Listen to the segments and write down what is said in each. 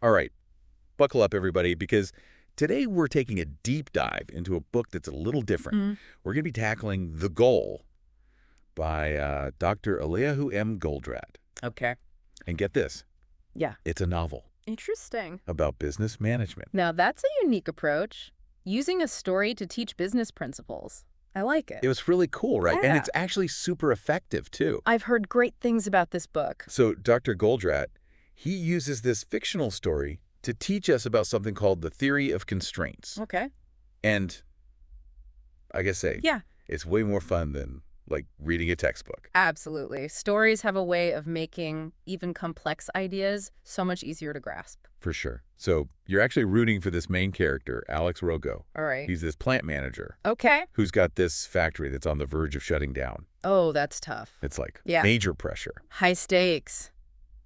All right, buckle up, everybody, because today we're taking a deep dive into a book that's a little different. We're going to be tackling The Goal by Dr. Eliyahu M. Goldratt. Okay. And get this. Yeah. It's a novel Interesting. about business management. Now, that's a unique approach. Using a story to teach business principles. I like it. It was really cool, right? Yeah. And it's actually super effective, too. I've heard great things about this book. So Dr. Goldratt, he uses this fictional story to teach us about something called the theory of constraints. Okay. And I guess Yeah. it's way more fun than, like, reading a textbook. Absolutely. Stories have a way of making even complex ideas so much easier to grasp. For sure. So you're actually rooting for this main character, Alex Rogo. All right. He's this plant manager Okay. who's got this factory that's on the verge of shutting down. Oh, that's tough. It's like Yeah. major pressure. High stakes.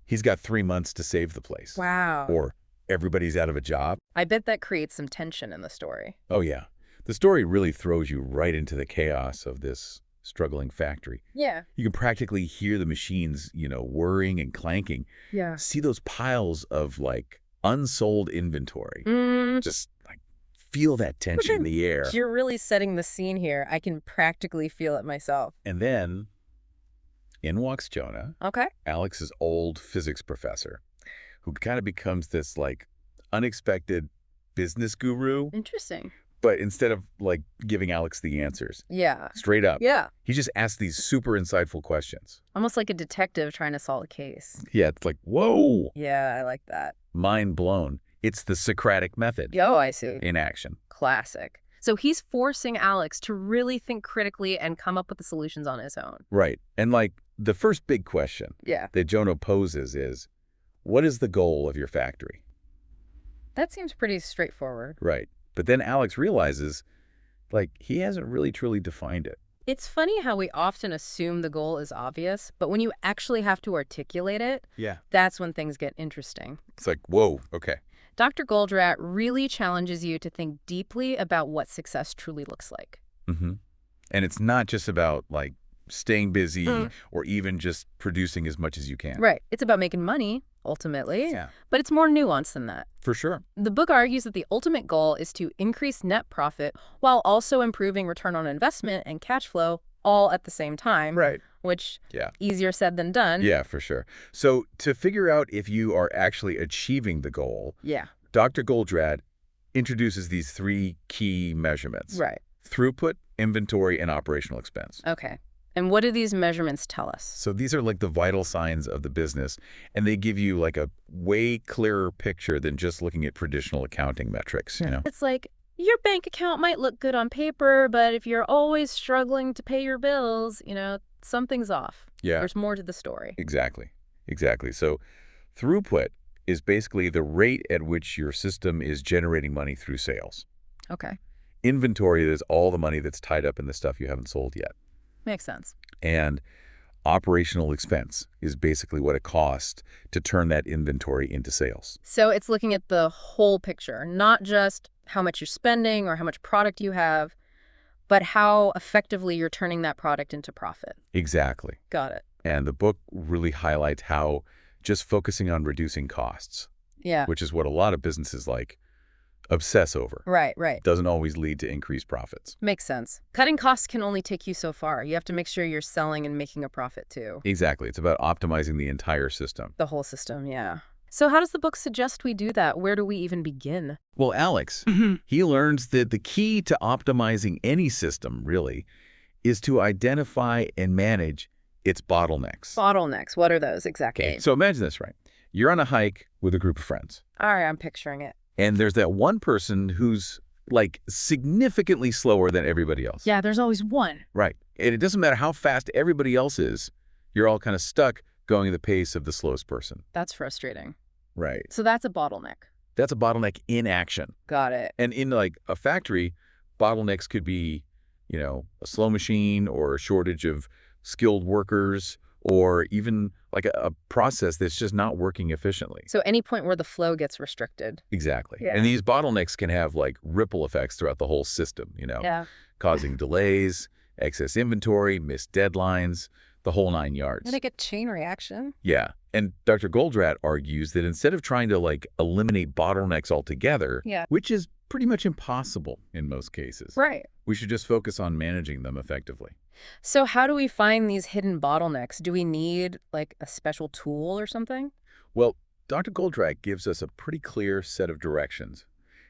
He's got 3 months to save the place. Wow. Or everybody's out of a job. I bet that creates some tension in the story. Oh, yeah. The story really throws you right into the chaos of this struggling factory. Yeah. You can practically hear the machines, whirring and clanking. Yeah. See those piles of, like, unsold inventory. Just, like, feel that tension in the air. You're really setting the scene here. I can practically feel it myself. And then in walks Jonah, Okay. Alex's old physics professor, who kind of becomes this, like, unexpected business guru. Interesting. But instead of, like, giving Alex the answers, Yeah. straight up, Yeah. he just asks these super insightful questions. Almost like a detective trying to solve a case. Yeah, it's like, whoa, Yeah, I like that. mind blown. It's the Socratic method Oh, I see. in action. Classic. So he's forcing Alex to really think critically and come up with the solutions on his own. Right. And, like, the first big question Yeah. that Jonah poses is, what is the goal of your factory? That seems pretty straightforward. Right. But then Alex realizes, like, he hasn't really truly defined it. It's funny how we often assume the goal is obvious, but when you actually have to articulate it, Yeah. that's when things get interesting. It's like, whoa, okay. Dr. Goldratt really challenges you to think deeply about what success truly looks like. Mm-hmm. And it's not just about, like, staying busy or even just producing as much as you can. Right. It's about making money, ultimately, Yeah, but it's more nuanced than that. for sure. The book argues that the ultimate goal is to increase net profit while also improving return on investment and cash flow all at the same time, Right. which Yeah. easier said than done. Yeah, for sure. So to figure out if you are actually achieving the goal, Yeah. Dr. Goldratt introduces these 3 key measurements. Right. Throughput, inventory, and operational expense. Okay. And what do these measurements tell us? So these are like the vital signs of the business, and they give you like a way clearer picture than just looking at traditional accounting metrics, It's like your bank account might look good on paper, but if you're always struggling to pay your bills, something's off. Yeah, There's more to the story. exactly. Exactly. So throughput is basically the rate at which your system is generating money through sales. Okay. Inventory is all the money that's tied up in the stuff you haven't sold yet. Makes sense. And operational expense is basically what it costs to turn that inventory into sales. So it's looking at the whole picture, not just how much you're spending or how much product you have, but how effectively you're turning that product into profit. Exactly. Got it. And the book really highlights how just focusing on reducing costs, Yeah. which is what a lot of businesses like obsess over, Right. doesn't always lead to increased profits. Makes sense. Cutting costs can only take you so far. You have to make sure you're selling and making a profit too. Exactly. It's about optimizing the entire system. The whole system, yeah. So how does the book suggest we do that? Where do we even begin? Well, Alex, he learns that the key to optimizing any system, really, is to identify and manage its bottlenecks. Bottlenecks. What are those exactly? Okay, so imagine this, right? You're on a hike with a group of friends, All right, I'm picturing it. and there's that one person who's, like, significantly slower than everybody else. Yeah, there's always one. Right. And it doesn't matter how fast everybody else is, you're all kind of stuck going at the pace of the slowest person. That's frustrating. Right. So that's a bottleneck. That's a bottleneck in action. Got it. And in, like, a factory, bottlenecks could be, a slow machine or a shortage of skilled workers or even like a process that's just not working efficiently. So any point where the flow gets restricted. Exactly. Yeah. And these bottlenecks can have like ripple effects throughout the whole system, Yeah. causing delays, excess inventory, missed deadlines, the whole 9 yards. Like a chain reaction. Yeah. And Dr. Goldratt argues that instead of trying to eliminate bottlenecks altogether, Yeah. which is pretty much impossible in most cases, Right. we should just focus on managing them effectively. So how do we find these hidden bottlenecks? Do we need a special tool or something? Well, Dr. Goldratt gives us a pretty clear set of directions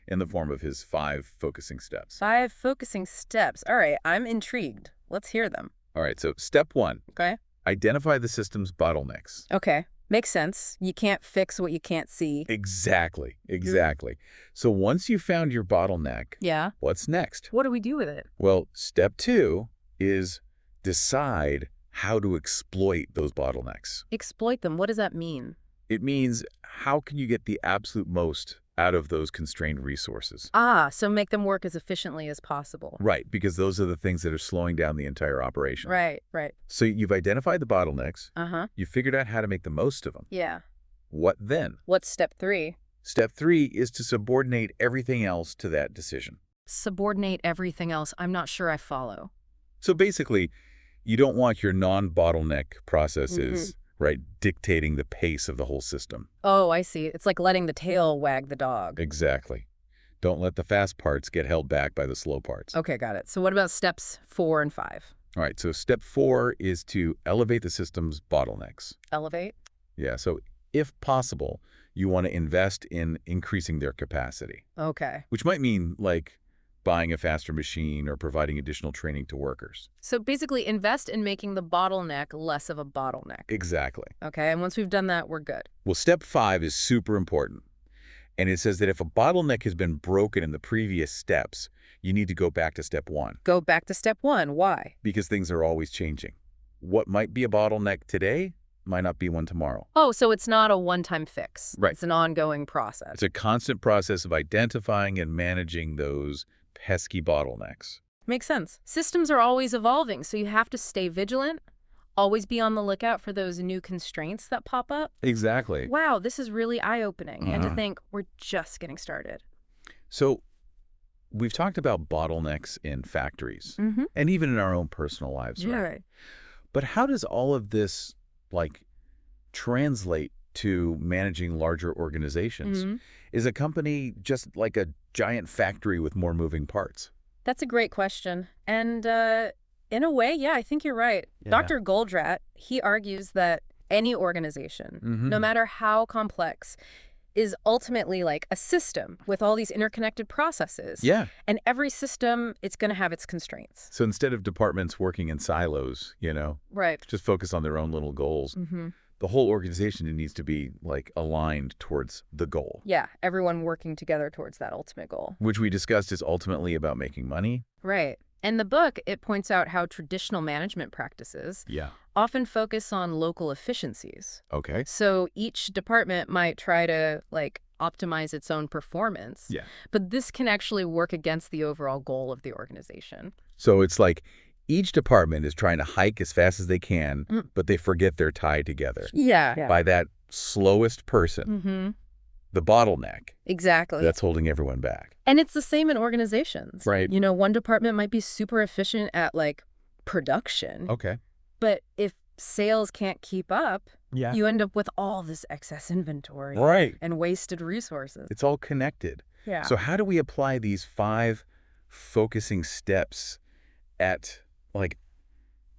in the form of his 5 focusing steps. 5 focusing steps. All right, I'm intrigued. Let's hear them. All right, so step 1, Okay. identify the system's bottlenecks. Okay. Makes sense. You can't fix what you can't see. Exactly. So once you've found your bottleneck, Yeah. what's next? What do we do with it? Well, step 2 is decide how to exploit those bottlenecks. Exploit them. What does that mean? It means how can you get the absolute most out of those constrained resources? So make them work as efficiently as possible. Right, because those are the things that are slowing down the entire operation. Right. So you've identified the bottlenecks. Uh-huh. You figured out how to make the most of them. Yeah. What then? What's step 3? Step 3 is to subordinate everything else to that decision. Subordinate everything else. I'm not sure I follow. So basically, you don't want your non-bottleneck processes, right, dictating the pace of the whole system. Oh, I see. It's like letting the tail wag the dog. Exactly. Don't let the fast parts get held back by the slow parts. Okay, got it. So what about steps 4 and 5? All right, so step 4 is to elevate the system's bottlenecks. Elevate? Yeah, so if possible, you want to invest in increasing their capacity, Okay. which might mean buying a faster machine or providing additional training to workers. So basically invest in making the bottleneck less of a bottleneck. Exactly. Okay, and once we've done that, we're good. Well, step 5 is super important. And it says that if a bottleneck has been broken in the previous steps, you need to go back to step 1. Go back to step 1. Why? Because things are always changing. What might be a bottleneck today might not be one tomorrow. Oh, so it's not a one-time fix. Right. It's an ongoing process. It's a constant process of identifying and managing those pesky bottlenecks. Makes sense. Systems are always evolving, so you have to stay vigilant, always be on the lookout for those new constraints that pop up. Exactly. Wow, this is really eye-opening. And to think we're just getting started. So we've talked about bottlenecks in factories and even in our own personal lives, right? Right. But how does all of this translate to managing larger organizations? Is a company just like a giant factory with more moving parts? That's a great question. And in a way, yeah, I think you're right. Yeah. Dr. Goldratt, he argues that any organization, no matter how complex, is ultimately like a system with all these interconnected processes. Yeah. And every system, it's going to have its constraints. So instead of departments working in silos, Right. just focus on their own little goals, the whole organization needs to be aligned towards the goal. Yeah, everyone working together towards that ultimate goal. Which we discussed is ultimately about making money. Right. And the book, it points out how traditional management practices often focus on local efficiencies. Okay. So each department might try to optimize its own performance. Yeah. But this can actually work against the overall goal of the organization. So it's like each department is trying to hike as fast as they can, but they forget they're tied together Yeah. by that slowest person, the bottleneck. Exactly. That's holding everyone back. And it's the same in organizations. Right. One department might be super efficient at production. Okay. But if sales can't keep up, Yeah. you end up with all this excess inventory Right. and wasted resources. It's all connected. Yeah. So how do we apply these 5 focusing steps at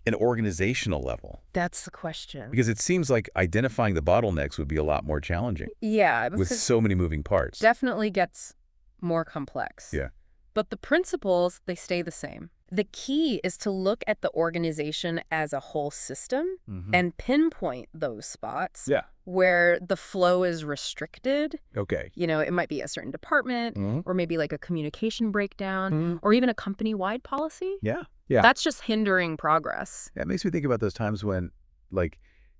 an organizational level? That's the question. Because it seems like identifying the bottlenecks would be a lot more challenging Yeah, with because so many moving parts. definitely gets more complex. Yeah. But the principles, they stay the same. The key is to look at the organization as a whole system and pinpoint those spots Yeah. where the flow is restricted. Okay. It might be a certain department or maybe a communication breakdown or even a company-wide policy. Yeah. Yeah. That's just hindering progress. That makes me think about those times when,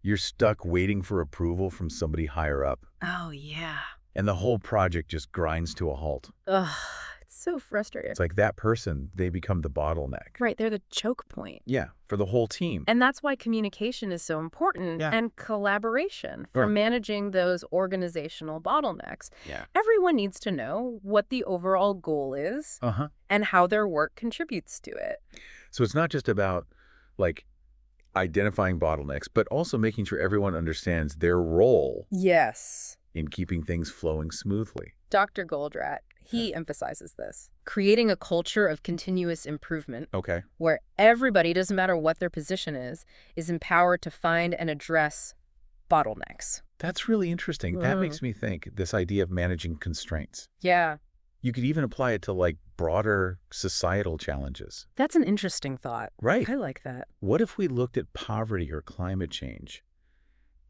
you're stuck waiting for approval from somebody higher up, Oh, yeah. and the whole project just grinds to a halt. Ugh, it's so frustrating. It's like that person, they become the bottleneck. Right, they're the choke point. Yeah, for the whole team. And that's why communication is so important and collaboration for Sure. managing those organizational bottlenecks. Yeah. Everyone needs to know what the overall goal is and how their work contributes to it. So it's not just about, identifying bottlenecks, but also making sure everyone understands their role Yes. in keeping things flowing smoothly. Dr. Goldratt, he emphasizes this. Creating a culture of continuous improvement Okay. where everybody, doesn't matter what their position is empowered to find and address bottlenecks. That's really interesting. That makes me think this idea of managing constraints. Yeah. You could even apply it to like broader societal challenges. That's an interesting thought. Right. I like that. What if we looked at poverty or climate change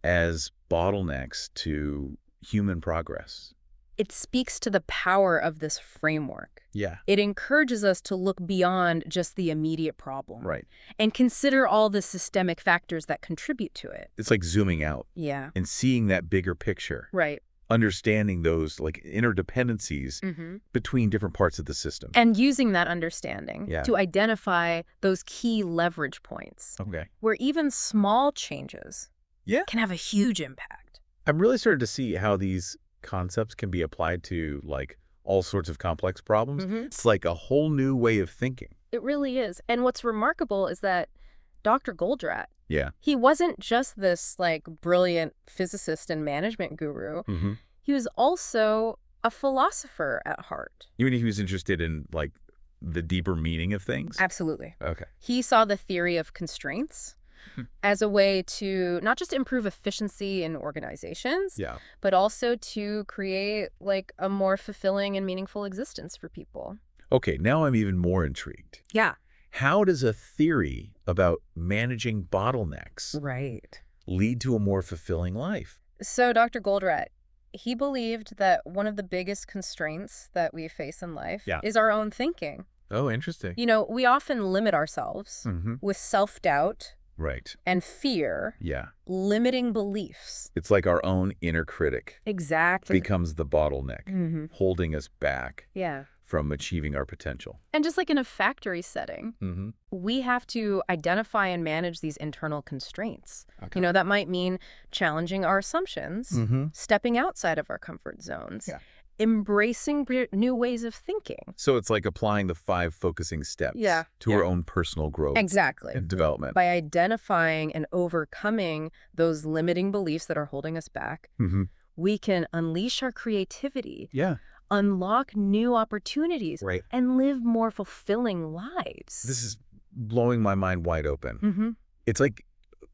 as bottlenecks to human progress? It speaks to the power of this framework. Yeah. It encourages us to look beyond just the immediate problem. Right. And consider all the systemic factors that contribute to it. It's like zooming out Yeah. and seeing that bigger picture. Right. Understanding those like interdependencies between different parts of the system. And using that understanding Yeah. to identify those key leverage points Okay. where even small changes Yeah. can have a huge impact. I'm really starting to see how these concepts can be applied to like all sorts of complex problems. It's like a whole new way of thinking. It really is. And what's remarkable is that Dr. Goldratt, Yeah. he wasn't just this like brilliant physicist and management guru. He was also a philosopher at heart. Even if he was interested in like the deeper meaning of things? Absolutely. Okay. He saw the theory of constraints as a way to not just improve efficiency in organizations, Yeah. but also to create like a more fulfilling and meaningful existence for people. Okay, now I'm even more intrigued. Yeah. How does a theory about managing bottlenecks Right. lead to a more fulfilling life? So Dr. Goldratt, he believed that one of the biggest constraints that we face in life is our own thinking. Oh, interesting. You know, we often limit ourselves with self-doubt Right. and fear, Yeah. limiting beliefs. It's like our own inner critic Exactly. becomes the bottleneck, holding us back Yeah. from achieving our potential. And just like in a factory setting, we have to identify and manage these internal constraints. Okay. You know, that might mean challenging our assumptions, stepping outside of our comfort zones, embracing new ways of thinking. So it's like applying the 5 focusing steps to our own personal growth Exactly. and development. By identifying and overcoming those limiting beliefs that are holding us back, we can unleash our creativity, Yeah. unlock new opportunities, Right. and live more fulfilling lives. This is blowing my mind wide open. It's like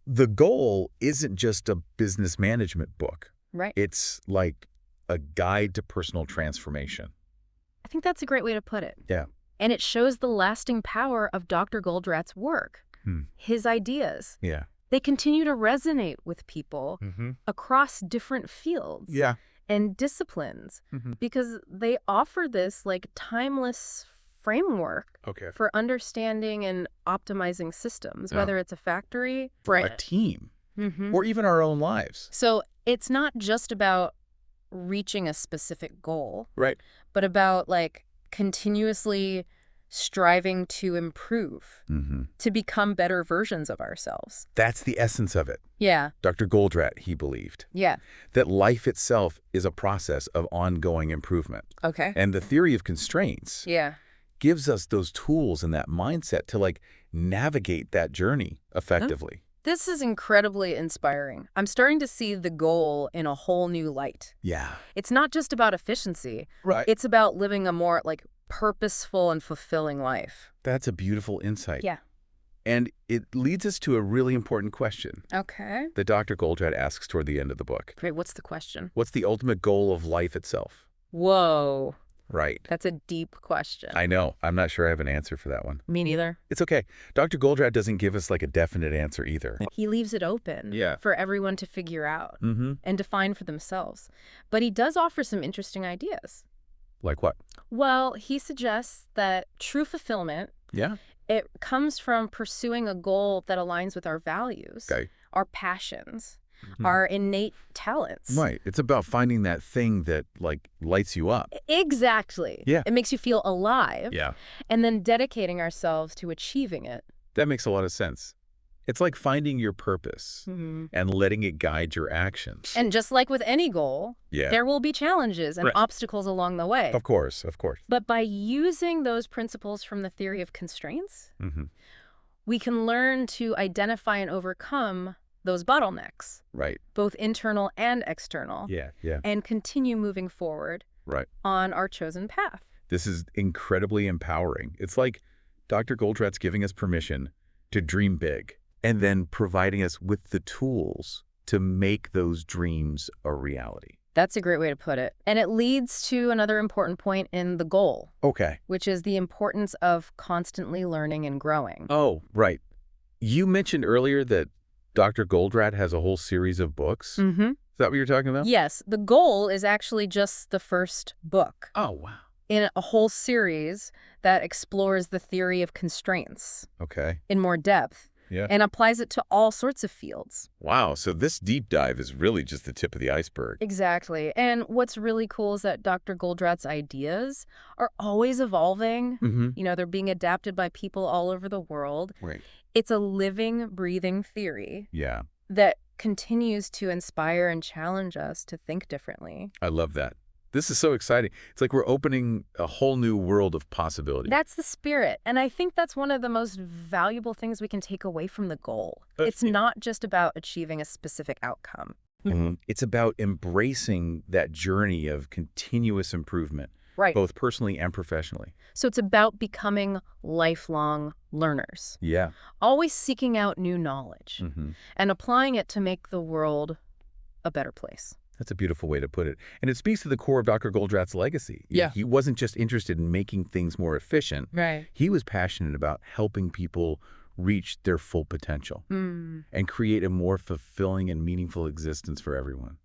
the goal isn't just a business management book. Right. It's like a guide to personal transformation. I think that's a great way to put it. Yeah. And it shows the lasting power of Dr. Goldratt's work. His ideas, Yeah. they continue to resonate with people across different fields Yeah. and disciplines because they offer this like timeless framework for understanding and optimizing systems, whether it's a factory For a team or even our own lives. So it's not just about reaching a specific goal, Right. but about like continuously striving to improve, to become better versions of ourselves. That's the essence of it. Yeah. Dr. Goldratt, he believed Yeah. that life itself is a process of ongoing improvement. Okay. And the theory of constraints Yeah. gives us those tools and that mindset to like navigate that journey effectively. This is incredibly inspiring. I'm starting to see the goal in a whole new light. Yeah. It's not just about efficiency. Right. It's about living a more like purposeful and fulfilling life. That's a beautiful insight. Yeah. And it leads us to a really important question Okay. that Dr. Goldratt asks toward the end of the book. Great. What's the question? What's the ultimate goal of life itself? Whoa. Right. That's a deep question. I know. I'm not sure I have an answer for that one. Me neither. It's okay. Dr. Goldratt doesn't give us like a definite answer either. He leaves it open for everyone to figure out and define for themselves. But he does offer some interesting ideas. Like what? Well, he suggests that true fulfillment, Yeah. it comes from pursuing a goal that aligns with our values, our passions, our innate talents. Right. It's about finding that thing that like lights you up. Exactly. Yeah. It makes you feel alive. Yeah. And then dedicating ourselves to achieving it. That makes a lot of sense. It's like finding your purpose and letting it guide your actions. And just like with any goal, there will be challenges and obstacles along the way. Of course, of course. But by using those principles from the theory of constraints, we can learn to identify and overcome those bottlenecks, Right. both internal and external, Yeah. and continue moving forward on our chosen path. This is incredibly empowering. It's like Dr. Goldratt's giving us permission to dream big and then providing us with the tools to make those dreams a reality. That's a great way to put it. And it leads to another important point in the goal. Okay. Which is the importance of constantly learning and growing. Oh, right. You mentioned earlier that Dr. Goldratt has a whole series of books. Mm-hmm. Is that what you're talking about? Yes. The goal is actually just the first book. Oh, wow. In a whole series that explores the theory of constraints. Okay. In more depth. Yeah. And applies it to all sorts of fields. Wow. So this deep dive is really just the tip of the iceberg. Exactly. And what's really cool is that Dr. Goldratt's ideas are always evolving. Mm-hmm. You know, they're being adapted by people all over the world. Right. It's a living, breathing theory. Yeah. That continues to inspire and challenge us to think differently. I love that. This is so exciting. It's like we're opening a whole new world of possibility. That's the spirit. And I think that's one of the most valuable things we can take away from the goal. It's not just about achieving a specific outcome. Mm-hmm. It's about embracing that journey of continuous improvement, right? Both personally and professionally. So it's about becoming lifelong learners. Yeah. Always seeking out new knowledge and applying it to make the world a better place. That's a beautiful way to put it. And it speaks to the core of Dr. Goldratt's legacy. Yeah. He wasn't just interested in making things more efficient. Right. He was passionate about helping people reach their full potential and create a more fulfilling and meaningful existence for everyone.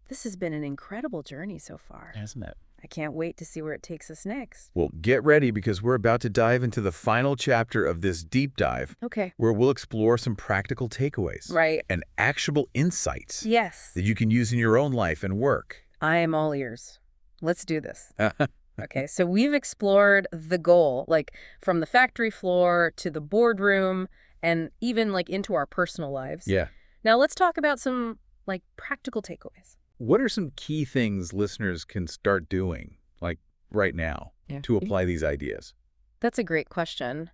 This has been an incredible journey so far. Hasn't it? I can't wait to see where it takes us next. Well, get ready because we're about to dive into the final chapter of this deep dive. Okay. Where we'll explore some practical takeaways. Right. And actionable insights. Yes. That you can use in your own life and work. I am all ears. Let's do this. Okay, so we've explored the goal, like from the factory floor to the boardroom and even like into our personal lives. Yeah. Now let's talk about some like practical takeaways. What are some key things listeners can start doing, like right now, to apply these ideas? That's a great question.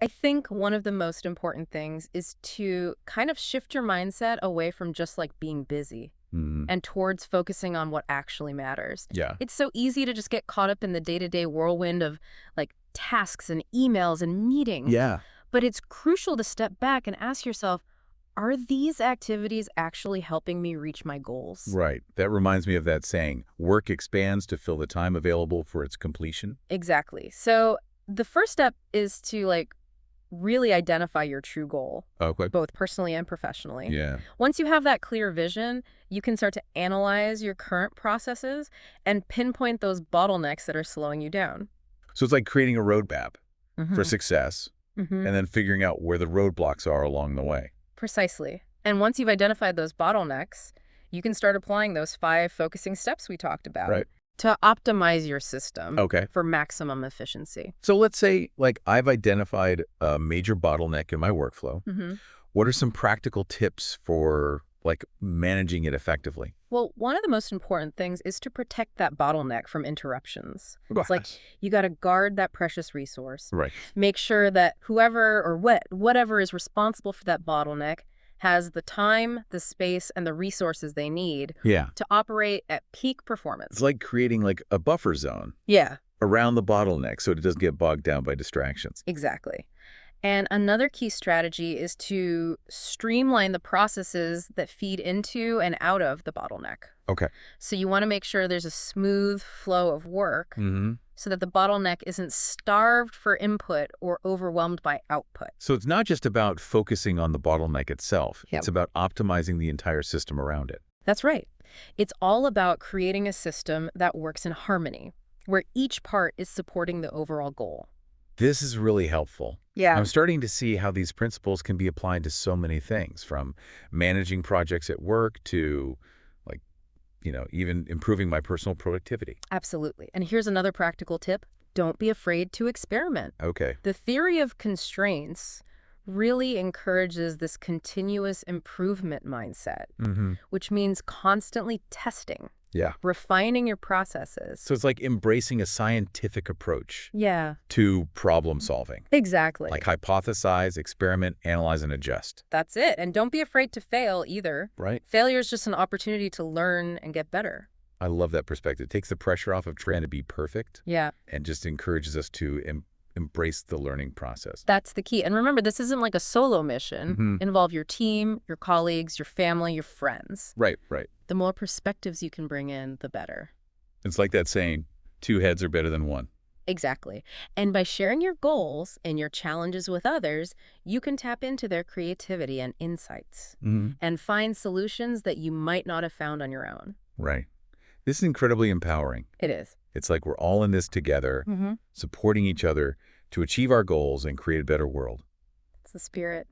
I think one of the most important things is to kind of shift your mindset away from just like being busy and towards focusing on what actually matters. Yeah. It's so easy to just get caught up in the day-to-day whirlwind of like tasks and emails and meetings. Yeah. But it's crucial to step back and ask yourself, are these activities actually helping me reach my goals? Right. That reminds me of that saying, work expands to fill the time available for its completion. Exactly. So the first step is to like really identify your true goal, both personally and professionally. Yeah. Once you have that clear vision, you can start to analyze your current processes and pinpoint those bottlenecks that are slowing you down. So it's like creating a roadmap for success and then figuring out where the roadblocks are along the way. Precisely. And once you've identified those bottlenecks, you can start applying those 5 focusing steps we talked about to optimize your system for maximum efficiency. So let's say like I've identified a major bottleneck in my workflow. What are some practical tips for like managing it effectively? Well, one of the most important things is to protect that bottleneck from interruptions. It's like you got to guard that precious resource. Right. Make sure that whoever or whatever is responsible for that bottleneck has the time, the space, and the resources they need to operate at peak performance. It's like creating like a buffer zone around the bottleneck so it doesn't get bogged down by distractions. Exactly. And another key strategy is to streamline the processes that feed into and out of the bottleneck. Okay. So you want to make sure there's a smooth flow of work so that the bottleneck isn't starved for input or overwhelmed by output. So it's not just about focusing on the bottleneck itself. It's about optimizing the entire system around it. That's right. It's all about creating a system that works in harmony, where each part is supporting the overall goal. This is really helpful. Yeah. I'm starting to see how these principles can be applied to so many things, from managing projects at work to, like, you know, even improving my personal productivity. Absolutely. And here's another practical tip. Don't be afraid to experiment. Okay. The theory of constraints really encourages this continuous improvement mindset, which means constantly testing Yeah. refining your processes. So it's like embracing a scientific approach Yeah, to problem solving. exactly. Like hypothesize, experiment, analyze, and adjust. That's it. And don't be afraid to fail either. Right. Failure is just an opportunity to learn and get better. I love that perspective. It takes the pressure off of trying to be perfect Yeah, and just encourages us to embrace the learning process. that's the key. And remember, this isn't like a solo mission. Involve your team, your colleagues, your family, your friends. Right, right. The more perspectives you can bring in, the better. It's like that saying, 2 heads are better than 1. Exactly. And by sharing your goals and your challenges with others, you can tap into their creativity and insights and find solutions that you might not have found on your own. Right. This is incredibly empowering. It is. It's like we're all in this together, supporting each other to achieve our goals and create a better world. It's the spirit.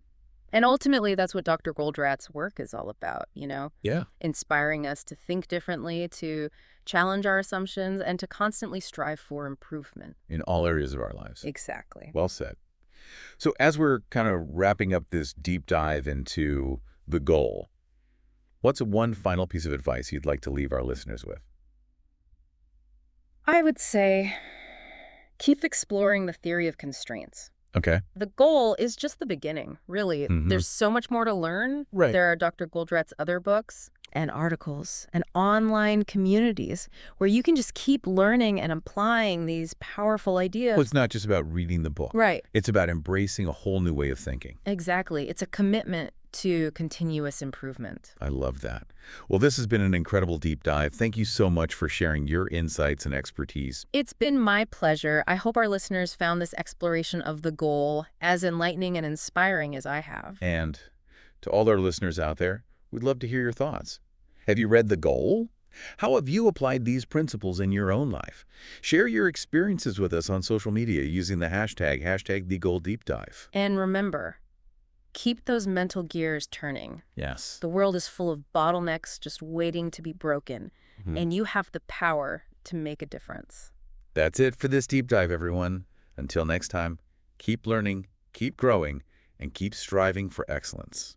And ultimately, that's what Dr. Goldratt's work is all about, Yeah. inspiring us to think differently, to challenge our assumptions, and to constantly strive for improvement. In all areas of our lives. Exactly. Well said. So as we're kind of wrapping up this deep dive into the goal, what's one final piece of advice you'd like to leave our listeners with? I would say keep exploring the theory of constraints. Okay. The goal is just the beginning, really. There's so much more to learn. Right. There are Dr. Goldratt's other books and articles and online communities where you can just keep learning and applying these powerful ideas. Well, it's not just about reading the book. Right. It's about embracing a whole new way of thinking. Exactly. It's a commitment to continuous improvement. I love that. Well, this has been an incredible deep dive. Thank you so much for sharing your insights and expertise. It's been my pleasure. I hope our listeners found this exploration of the goal as enlightening and inspiring as I have. And to all our listeners out there, we'd love to hear your thoughts. Have you read The Goal? How have you applied these principles in your own life? Share your experiences with us on social media using the hashtag #TheGoalDeepDive. And remember, keep those mental gears turning. Yes. The world is full of bottlenecks just waiting to be broken, and you have the power to make a difference. That's it for this deep dive, everyone. Until next time, keep learning, keep growing, and keep striving for excellence.